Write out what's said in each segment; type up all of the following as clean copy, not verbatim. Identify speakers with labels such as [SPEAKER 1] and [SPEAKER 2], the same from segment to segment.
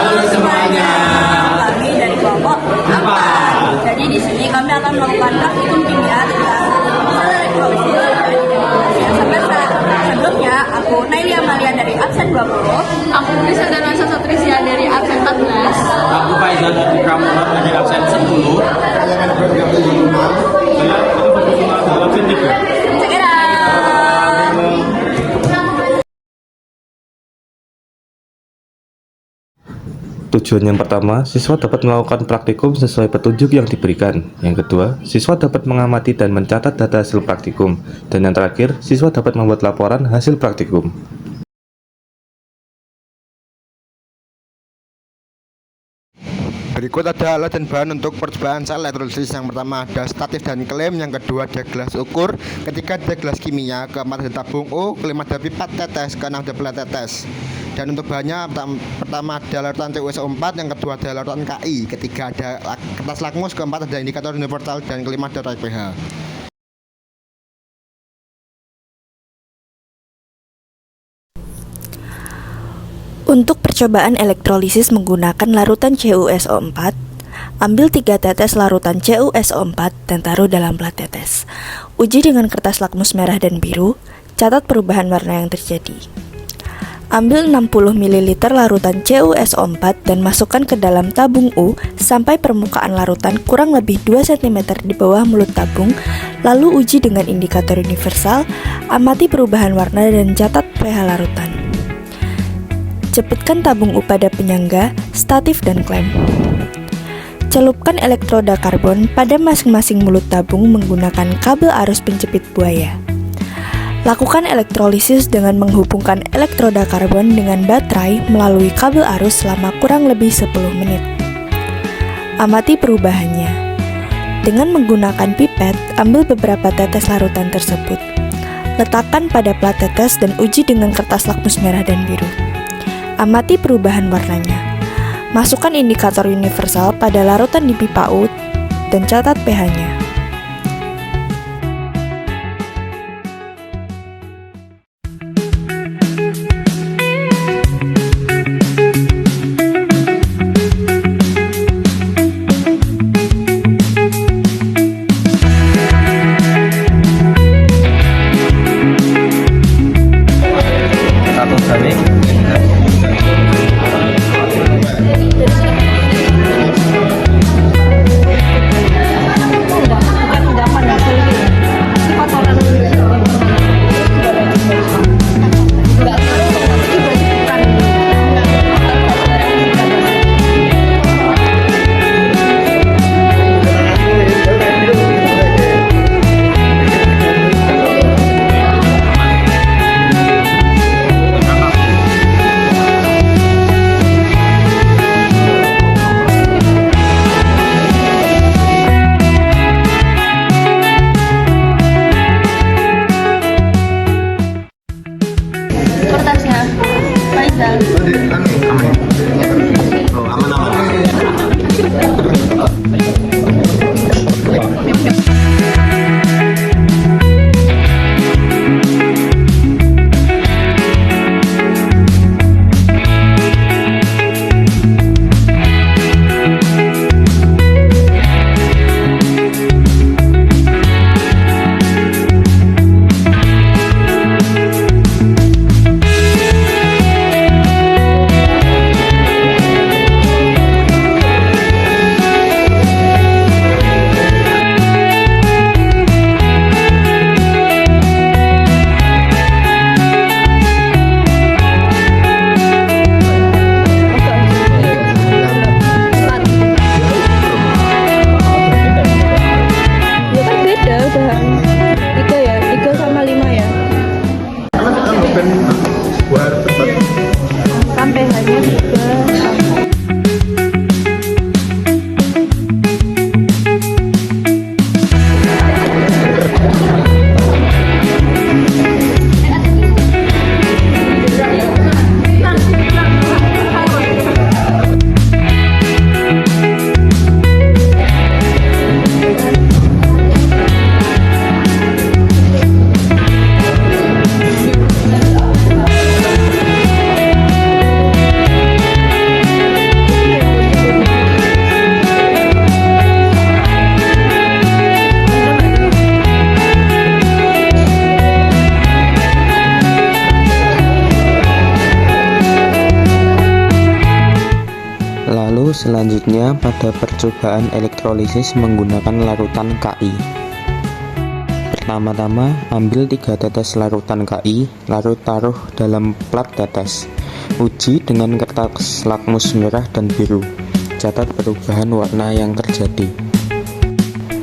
[SPEAKER 1] Halo semuanya.
[SPEAKER 2] Kami dari kelompok 4. Jadi di sini kami akan melakukan praktikum kimia tentang elektrolisis dan dekomposisi asam basa. Sebelumnya, aku Naili Amalia dari absen 20.
[SPEAKER 3] Aku Risa dan Rasa Satrisya dari absen 14.
[SPEAKER 1] Aku Faizal dari Pramono dari absen 10.
[SPEAKER 4] Saya Edward Gabriel dari Umar.
[SPEAKER 1] Saya dari absen 3.
[SPEAKER 2] Check it out.
[SPEAKER 5] Tujuan yang pertama, siswa dapat melakukan praktikum sesuai petunjuk yang diberikan. Yang kedua, siswa dapat mengamati dan mencatat data hasil praktikum. Dan yang terakhir, siswa dapat membuat laporan hasil praktikum.
[SPEAKER 4] Berikut ada alat dan bahan untuk percobaan sel elektrolisis. Yang pertama ada statif dan klem, yang kedua ada gelas ukur, ketiga ada gelas kimia, keempat ada tabung O, kelima ada pipa tetes, keenam ada pelet tetes. Dan untuk bahannya pertama ada larutan CuSO4, yang kedua ada larutan KI, ketiga ada kertas lakmus, keempat ada indikator universal, dan kelima ada raik pH.
[SPEAKER 6] Untuk percobaan elektrolisis menggunakan larutan CuSO4, ambil 3 tetes larutan CuSO4 dan taruh dalam pelet tetes. Uji dengan kertas lakmus merah dan biru, catat perubahan warna yang terjadi. Ambil 60 ml larutan CuSO4 dan masukkan ke dalam tabung U sampai permukaan larutan kurang lebih 2 cm di bawah mulut tabung, lalu uji dengan indikator universal, amati perubahan warna dan catat pH larutan. Jepitkan tabung U pada penyangga, statif, dan klem. Celupkan elektroda karbon pada masing-masing mulut tabung menggunakan kabel arus penjepit buaya. Lakukan elektrolisis dengan menghubungkan elektroda karbon dengan baterai melalui kabel arus selama kurang lebih 10 menit. Amati perubahannya. Dengan menggunakan pipet, ambil beberapa tetes larutan tersebut. Letakkan pada plat tetes dan uji dengan kertas lakmus merah dan biru. Amati perubahan warnanya. Masukkan indikator universal pada larutan di pipa U dan catat pH-nya.
[SPEAKER 3] Kertasnya Faizal.
[SPEAKER 6] Sampai hanya 3.
[SPEAKER 7] Lalu selanjutnya pada percobaan elektrolisis menggunakan larutan Ki. Pertama-tama ambil 3 tetes larutan Ki, lalu taruh dalam plat tetes. Uji dengan kertas lakmus merah dan biru. Catat perubahan warna yang terjadi.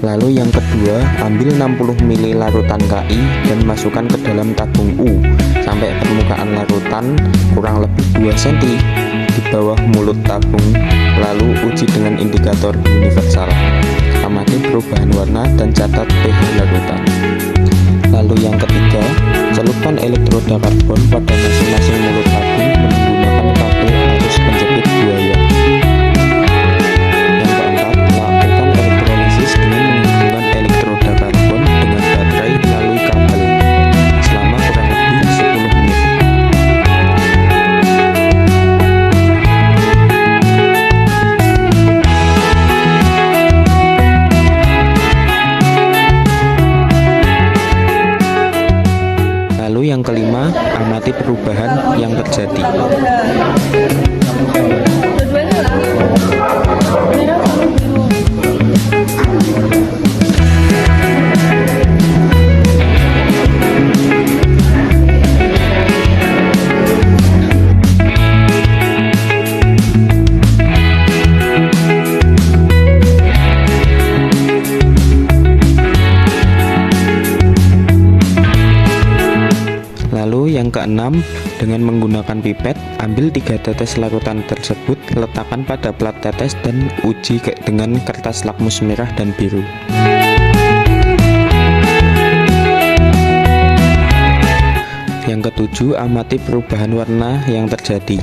[SPEAKER 7] Lalu yang kedua, ambil 60 ml larutan Ki dan masukkan ke dalam tabung U sampai permukaan larutan kurang lebih 2 cm di bawah mulut tabung. Lalu uji dengan indikator universal. Amati perubahan warna dan catat pH larutan. Lalu yang ketiga, celupkan elektroda karbon pada masing-masing mulut tabung menggunakan kabel arus penjepit buaya. Yang keempat, lakukan elektrolisis dengan menghubungkan elektroda karbon dengan baterai melalui kabel selama kurang lebih 10 menit. Lalu yang kelima, amati perubahan yang terjadi. Lalu yang keenam, dengan menggunakan pipet, ambil 3 tetes larutan tersebut, letakkan pada plat tetes dan uji dengan kertas lakmus merah dan biru. Yang ketujuh, amati perubahan warna yang terjadi.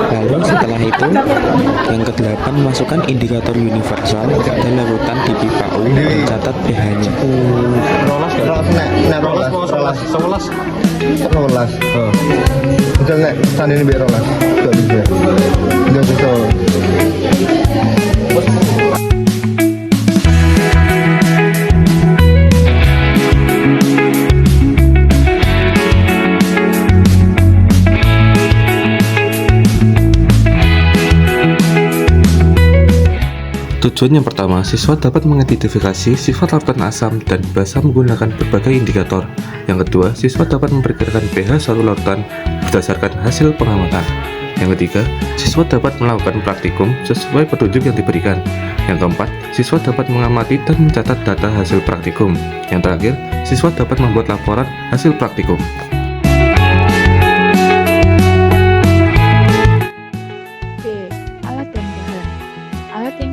[SPEAKER 7] Lalu setelah itu, yang kedelapan, masukkan indikator universal pada larutan di pipa U dan catat pH-nya.
[SPEAKER 4] Rolas. Misal nek sandene mbek rolas. Gak bisa. Gak bisa.
[SPEAKER 5] Tujuan yang pertama, siswa dapat mengidentifikasi sifat larutan asam dan basa menggunakan berbagai indikator. Yang kedua, siswa dapat memperkirakan pH suatu larutan berdasarkan hasil pengamatan. Yang ketiga, siswa dapat melakukan praktikum sesuai petunjuk yang diberikan. Yang keempat, siswa dapat mengamati dan mencatat data hasil praktikum. Yang terakhir, siswa dapat membuat laporan hasil praktikum.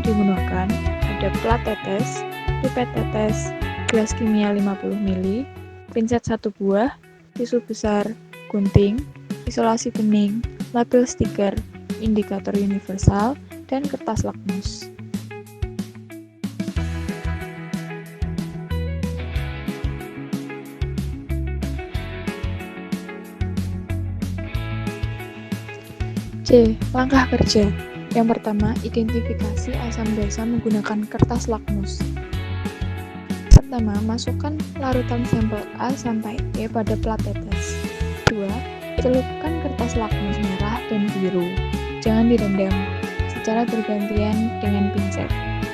[SPEAKER 3] Digunakan ada plat tetes, pipet tetes, gelas kimia 50 ml, pinset 1 buah, tisu besar, gunting, isolasi bening, label stiker, indikator universal, dan kertas lakmus. C. Langkah kerja. Yang pertama, identifikasi asam basa menggunakan kertas lakmus. Pertama, masukkan larutan sampel A sampai E pada plat tetes. 2. Celupkan kertas lakmus merah dan biru. Jangan direndam, secara bergantian dengan pinset.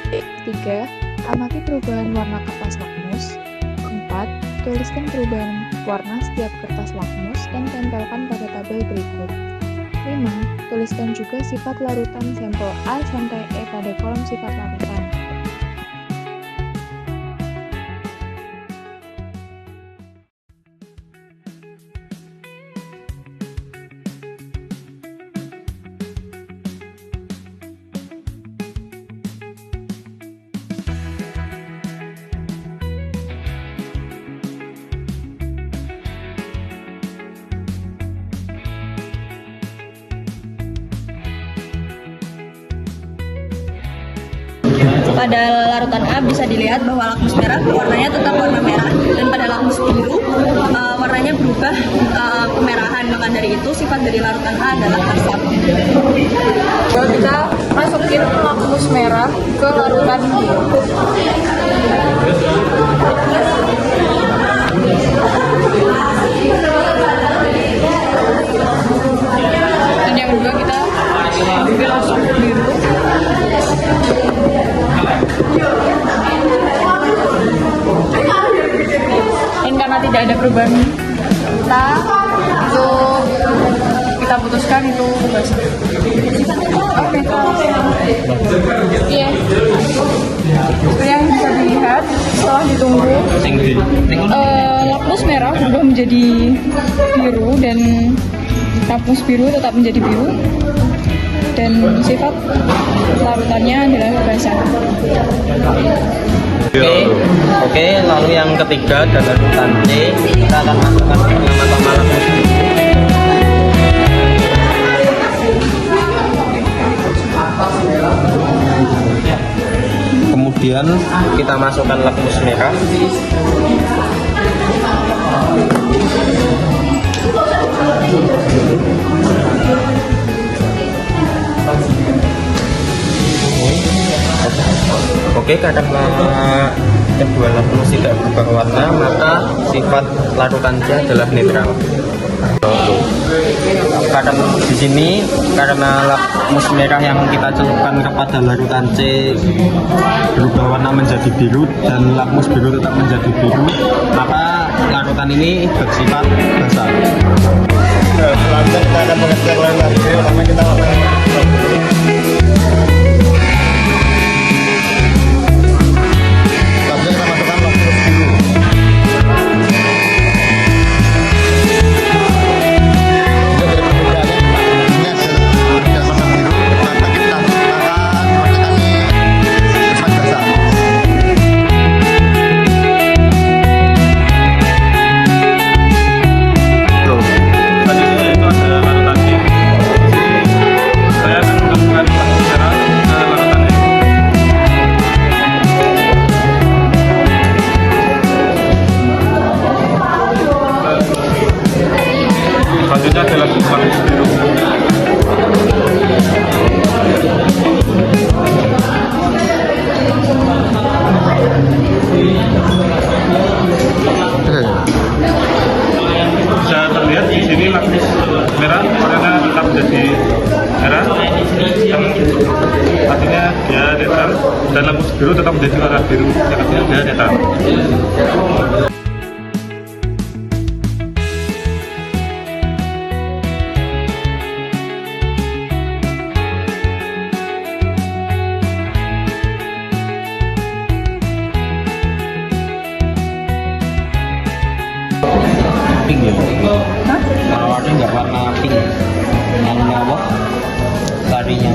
[SPEAKER 3] 3. Amati perubahan warna kertas lakmus. 4. Tuliskan perubahan warna setiap kertas lakmus dan tempelkan pada tabel berikut. 5. Tuliskan juga sifat larutan sampel A sampai E pada kolom sifat larutan.
[SPEAKER 2] Pada larutan A bisa dilihat bahwa lakmus merah warnanya tetap warna merah, dan pada lakmus biru warnanya berubah kemerahan. Maka dari itu sifat dari larutan A adalah asam.
[SPEAKER 3] Kita masukin lakmus merah ke larutan biru. Dan yang kedua kita ambil
[SPEAKER 8] ada perubahan kita putuskan itu bebas. Oke. Iya. Seperti yang bisa dilihat setelah ditunggu, lapius merah berubah menjadi biru dan lapius biru tetap menjadi biru dan sifat larutannya adalah basah.
[SPEAKER 9] Oke, lalu yang ketiga adalah larutan C. Kita akan masukkan pertama-tama lapius biru. Kemudian kita masukkan lapius merah. Oke, karena kedua lapius tidak berubah warna, maka sifat larutan C adalah netral. Karena di sini karena lapius merah yang kita celupkan kepada larutan C berubah warna menjadi biru dan lapius biru tetap menjadi biru, maka larutan ini bersifat basah.
[SPEAKER 4] Selanjutnya kita akan mengejar larutan C, karena kita
[SPEAKER 1] selanjutnya adalah lapius biru. Bisa terlihat di sini lapius merah warnanya tetap menjadi merah, yang artinya dia netral, dan lapius biru tetap menjadi warna biru, yang artinya dia netral.
[SPEAKER 9] Pink ya? Warna nggak warna pink, yang mewah tadinya.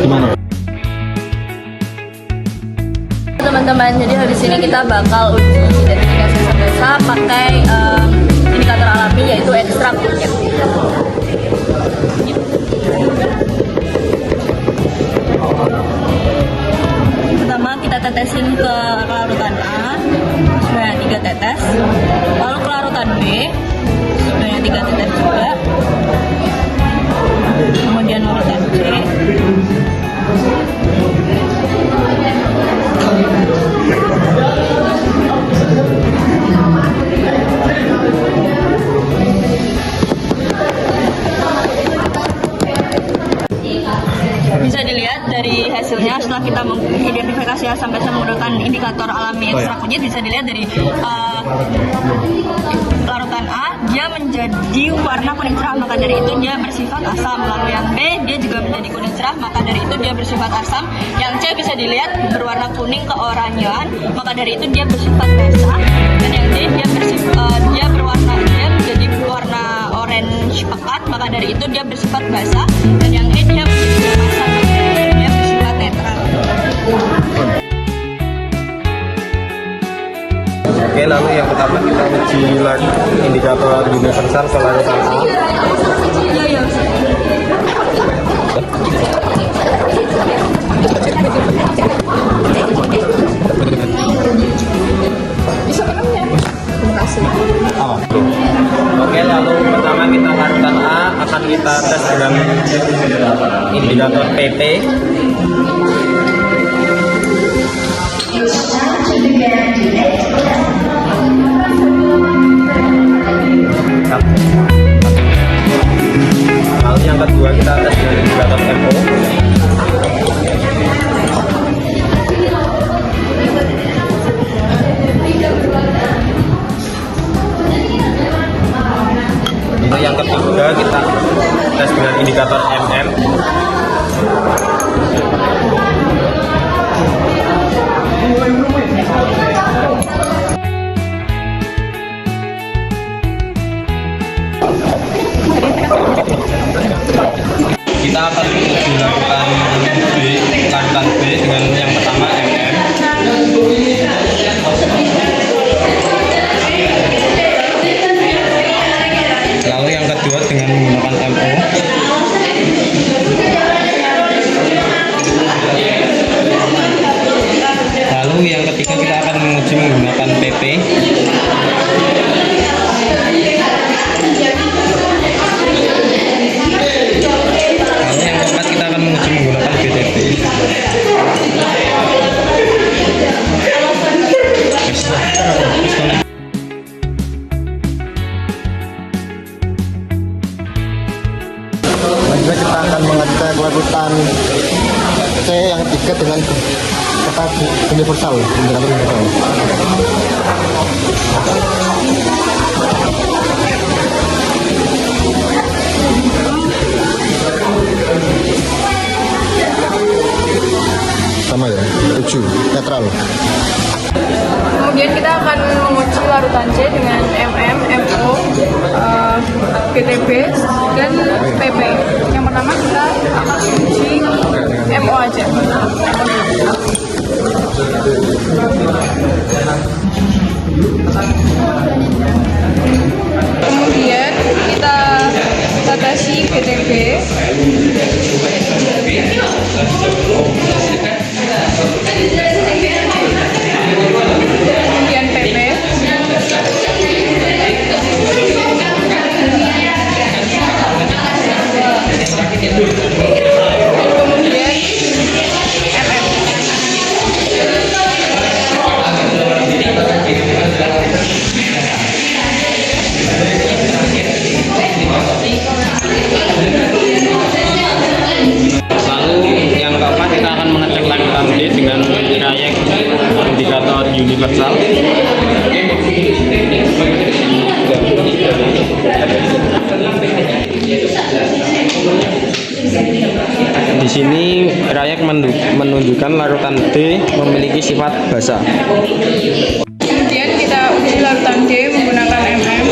[SPEAKER 9] Gimana?
[SPEAKER 2] Teman-teman, jadi habis ini kita bakal uji identifikasi asam basa pakai indikator alami yaitu ekstrak kunyit. Pertama kita tetesin ke larutan A sebanyak 3 tetes, lalu ke larutan B sebanyak 3 tetes juga, kemudian larutan C. Bisa dilihat dari hasilnya setelah kita mengidentifikasi asam basa menggunakan indikator alami ekstrak kunyit, bisa dilihat dari larutan A dia menjadi warna kuning cerah, maka dari itu dia bersifat asam. Lalu yang B dia juga menjadi kuning cerah, maka dari itu dia bersifat asam. Yang C bisa dilihat berwarna kuning keoranyean, maka dari itu dia bersifat basa. Dan yang D dia menjadi berwarna orange pekat, maka dari itu dia bersifat basa. Dan yang E dia menjadi asam, maka dari itu dia bersifat netral.
[SPEAKER 9] Oke, lalu yang pertama kita uji indikator universal ke larutan A.
[SPEAKER 2] Oke, lalu pertama kita larutan A akan kita tes dengan
[SPEAKER 9] PP. Lalu yang kedua kita tes dengan indikator MO. Lalu yang ketiga kita tes dengan indikator MM. Kita akan dilakukan larutan B dengan yang pertama MM. Lalu yang kedua dengan menggunakan MO. Lalu yang ketiga kita akan menguji menggunakan PP. Lalu yang keempat kita akan menguji menggunakan BTP.
[SPEAKER 4] Selanjutnya kita akan mengecek larutan C yang ketiga dengan kata universal, indikator universal. Sama ya, 7, netral.
[SPEAKER 8] Kemudian kita akan menguji larutan C dengan MM, MO, BTB, dan PP. Yang pertama kita akan menguji MO aja. Kemudian kita batasi BTB. Kemudian PP. Kemudian
[SPEAKER 9] Lalu yang keempat kita akan mengecek larutan D dengan trayek indikator universal. Di sini trayek menunjukkan larutan D memiliki sifat basa.
[SPEAKER 8] Kemudian kita uji larutan D menggunakan MM.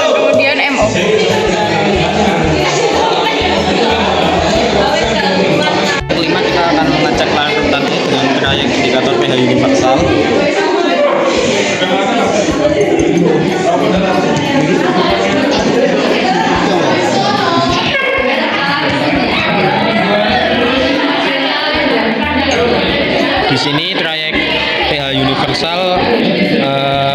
[SPEAKER 8] Kemudian MO.
[SPEAKER 9] Kelima kita akan mengecek larutan dengan trayek indikator pH universal. Di sini trayek pH universal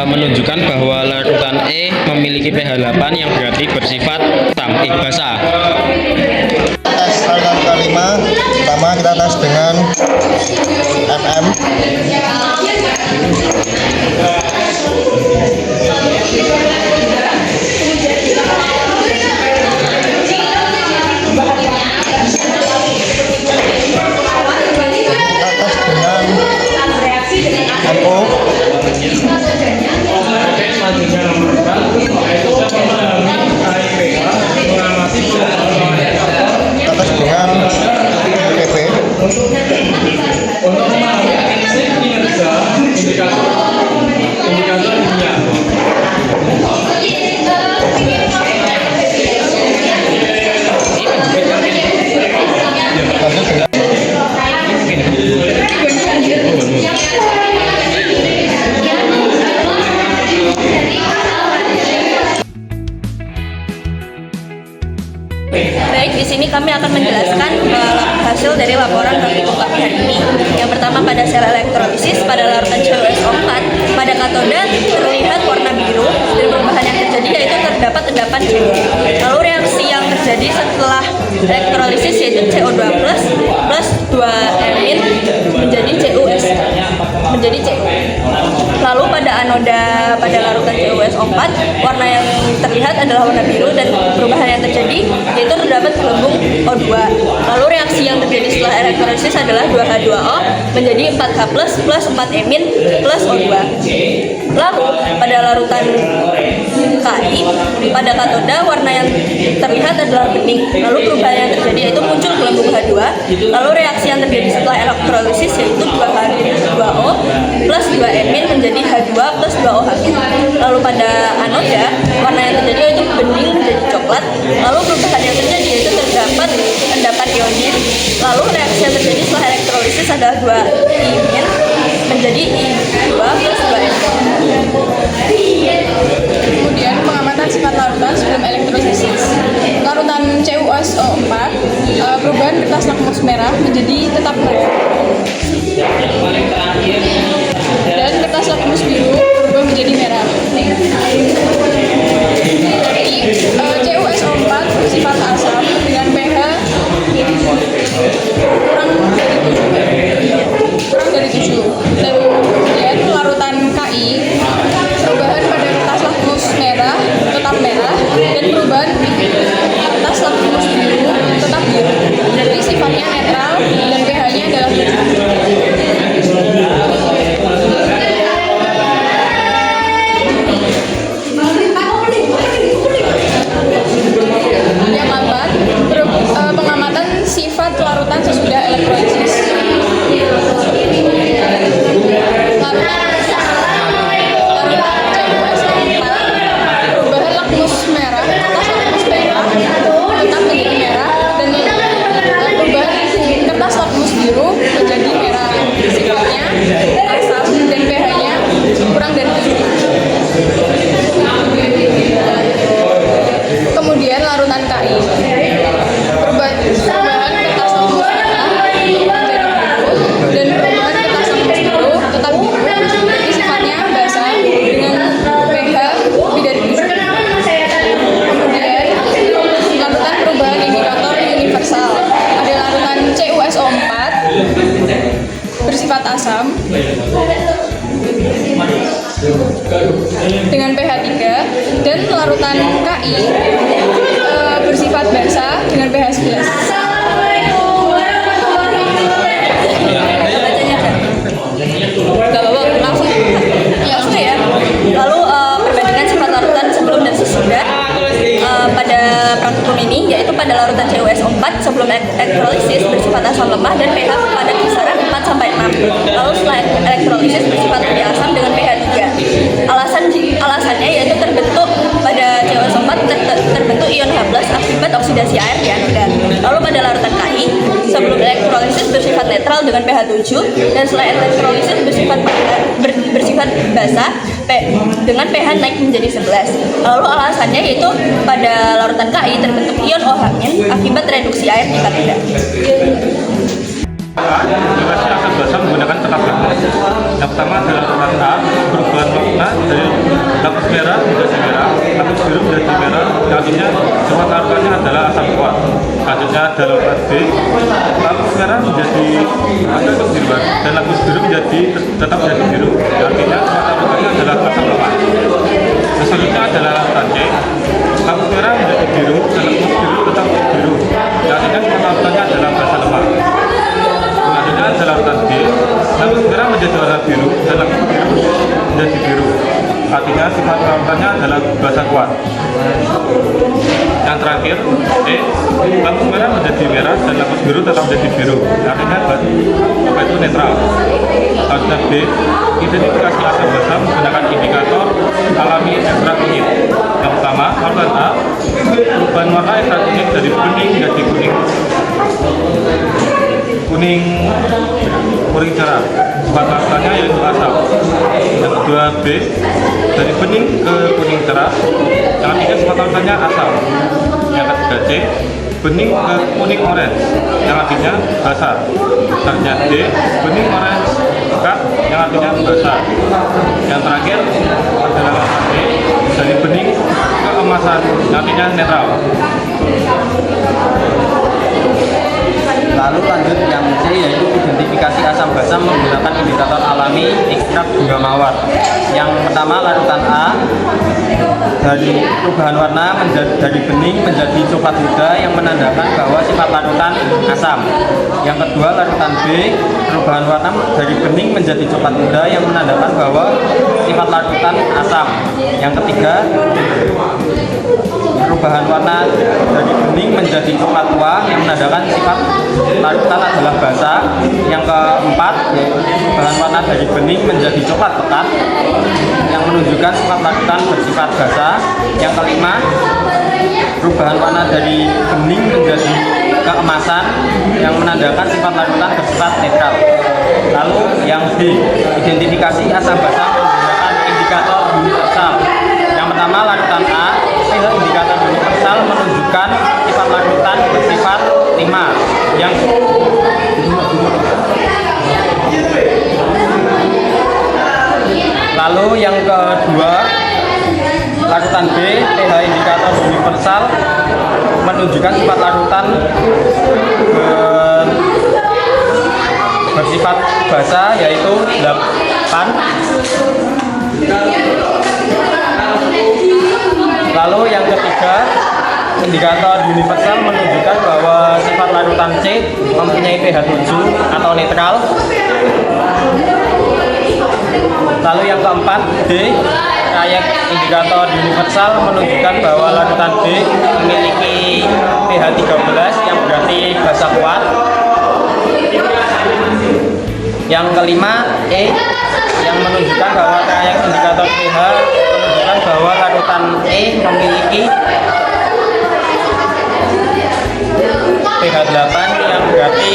[SPEAKER 9] menunjukkan bahwa larutan E memiliki pH 8 yang berarti bersifat basa.
[SPEAKER 4] Tes larutan kelima, pertama kita tes dengan MM.
[SPEAKER 2] Baik, di sini kami akan menjelaskan hasil dari laporan praktikum kami hari ini. Yang pertama pada sel elektrolisis pada larutan CuSO4 pada katoda terlihat warna biru dan perubahan yang terjadi yaitu terdapat endapan CO. Lalu reaksi yang terjadi setelah elektrolisis yaitu CO2 plus 2-amin menjadi CuS menjadi CO. Lalu pada anoda pada larutan CuSO4 warna yang terlihat adalah warna biru dan perubahan yang terjadi yaitu terdapat gelembung O2. Lalu reaksi yang terjadi setelah elektrolisis adalah 2H2O menjadi 4H plus 4-amin plus O2. Lalu pada larutan KI pada katoda warna yang terlihat adalah bening. Lalu perubahan yang terjadi yaitu muncul gelembung H2. Lalu reaksi yang terjadi setelah elektrolisis yaitu 2H2O plus 2-amin menjadi H2 plus 2OH. Lalu pada anoda warna yang terjadi yaitu bening menjadi coklat. Lalu perubahan yang terjadi yaitu terdapat endapan ionin. Lalu reaksi yang terjadi setelah elektrolisis adalah 2-imin menjadi I2 plus 2-amin.
[SPEAKER 8] Kemudian pengamatan sifat larutan sebelum elektrolisis. Larutan CuSO4 perubahan kertas lakmus merah menjadi tetap merah. Dan kertas lakmus biru berubah menjadi merah. Jadi CuSO4 bersifat asam dengan pH kurang dari 7. Dan kemudian larutan KI perubahan pada kertas lakmus merah tetap merah dan perubahan kertas lakmus biru tetap biru. Jadi sifatnya netral dan pH-nya adalah 7. Yang keempat, pengamatan sifat larutan sesudah elektrolisis. Larutan CuSO4 perubahan lakmus merah, kertas lakmus merah tetap menjadi merah dan perubahan kertas lakmus biru menjadi merah. Sifatnya asam dan pH-nya kurang dari 7. Kemudian larutan KI perubahan kertas lakmus merah menjadi biru dan perubahan kertas lakmus biru tetap biru. Jadi sifatnya basah dengan pH lebih dari 7. Kemudian larutan perubahan indikator universal ada larutan CuSO4 bersifat asam dengan pH 3 dan larutan KI bersifat basah dengan pH 11.
[SPEAKER 2] Langsung ya. Lalu perbandingan sifat larutan sebelum dan sesudah pada praktikum ini yaitu pada larutan CuSO4 sebelum elektrolisis bersifat asam lemah dan pH pada kisaran 4 sampai 6. Lalu setelah elektrolisis bersifat lebih asam dengan pH 3. Alasannya yaitu terbentuk pada CuSO4 terbentuk ion H+ akibat oksidasi air di anoda. Lalu pada larutan KI sebelum elektrolisis bersifat netral dengan pH 7 dan setelah elektrolisis bersifat basah dengan pH naik menjadi 11. Lalu alasannya yaitu pada larutan KI terbentuk ion OH- akibat reduksi air di katoda.
[SPEAKER 1] Reaksi asam basa menggunakan kertas lakmus. Yang pertama adalah larutan A perubahan warna dari lakmus merah menjadi merah, lakmus biru menjadi merah. Artinya sifat larutannya adalah asam kuat. Selanjutnya ada larutan B, lakmus merah menjadi agak kebiruan dan lakmus biru tetap menjadi biru. Artinya sifat larutannya adalah asam lemah. Selanjutnya adalah larutan C, lakmus merah menjadi biru dan lakmus biru tetap biru. Artinya sifat larutannya adalah basa lemah. Selanjutnya ada larutan B, lakmus merah menjadi warna biru dan lakmus biru menjadi biru. Artinya sifat larutannya adalah basa kuat. Yang terakhir E, lakmus merah menjadi merah dan lakmus biru tetap menjadi biru. Artinya apa itu netral. Selanjutnya B, identifikasi asam basa menggunakan indikator alami ekstrakunyit. Yang pertama larutan A, perubahan warna ekstrakunyit dari bening menjadi kuning cerah. Sifat larutannya yaitu asam. Yang kedua B, dari bening ke kuning cerah. Yang ketiga sifat larutannya asam. Yang ketiga C, bening ke kuning orange, yang artinya basah. Selanjutnya D, bening orange pekat, yang artinya basah. Yang terakhir adalah E, dari bening ke emasan, yang artinya netral.
[SPEAKER 9] Lalu lanjut yang C, yaitu identifikasi asam basa menggunakan indikator alami ekstrak gula mawar. Yang pertama larutan A, dari perubahan warna dari bening menjadi coklat muda yang menandakan bahwa sifat larutan asam. Yang kedua larutan B, perubahan warna dari bening menjadi coklat muda yang menandakan bahwa sifat larutan asam. Yang ketiga perubahan warna dari bening menjadi coklat tua yang menandakan sifat larutan adalah basa. Yang keempat yaitu perubahan warna dari bening menjadi coklat pekat yang menunjukkan sifat larutan bersifat basa. Yang kelima perubahan warna dari bening menjadi keemasan yang menandakan sifat larutan bersifat netral. Lalu yang B, identifikasi asam basa menggunakan indikator universal. Yang pertama larutan A, indikator universal menunjukkan sifat larutan bersifat 5. Lalu yang kedua larutan B, pH indikator universal menunjukkan sifat larutan bersifat basa yaitu 8. Lalu yang ketiga indikator universal menunjukkan bahwa sifat larutan C mempunyai pH 7 atau netral. Lalu yang keempat D, trayek indikator universal menunjukkan bahwa larutan D memiliki pH 13 yang berarti basa kuat. Yang kelima E, yang menunjukkan bahwa trayek indikator pH menunjukkan bahwa larutan E memiliki pH 8 yang berarti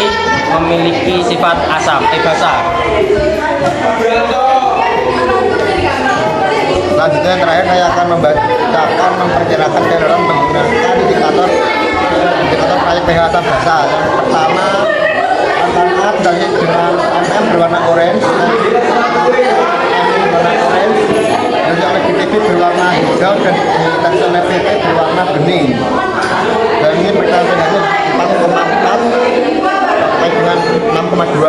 [SPEAKER 9] memiliki sifat asam, basa.
[SPEAKER 4] Selanjutnya yang terakhir saya akan membacakan memperkirakan toleran menggunakan indikator trayek pH asam basa. Yang pertama antara dari dengan MM berwarna orange, dan yang PTP berwarna hijau dan teksturnya PP berwarna bening. Dan ini perkiraannya 4,4 sampai dengan 6,2.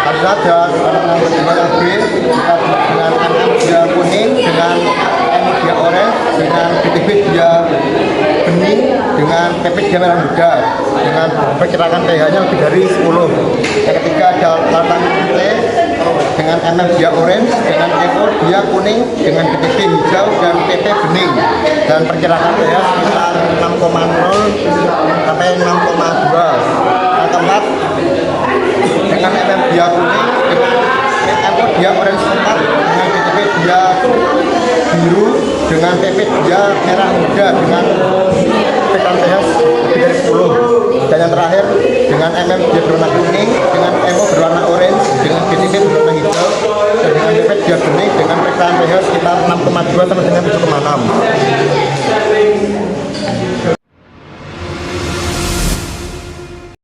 [SPEAKER 4] Lalu saja dengan B dengan MM dia kuning, dengan M dia orange, dengan PTB dia bening, dengan PP dia merah muda, dengan perkiraan pH-nya lebih dari 10. Yang ketiga ada larutan T dengan MM dia orange, dengan EO dia kuning, dengan PTB hijau dan PP bening, dan perkiraan pH sekitar 6,0 sampai 6,2. Yang keempat dengan MM dia kuning, dengan EO dia orange pekat, dengan PTB dia biru, dengan PP dia merah muda, dengan perkiraan pH lebih dari 10. Dan yang terakhir dengan MM dia berwarna kuning, dengan EO berwarna orange, dengan PTB berwarna hijau, dan dengan PP dia bening, dengan perkiraan pH sekitar 6,2 sampai dengan 7,6.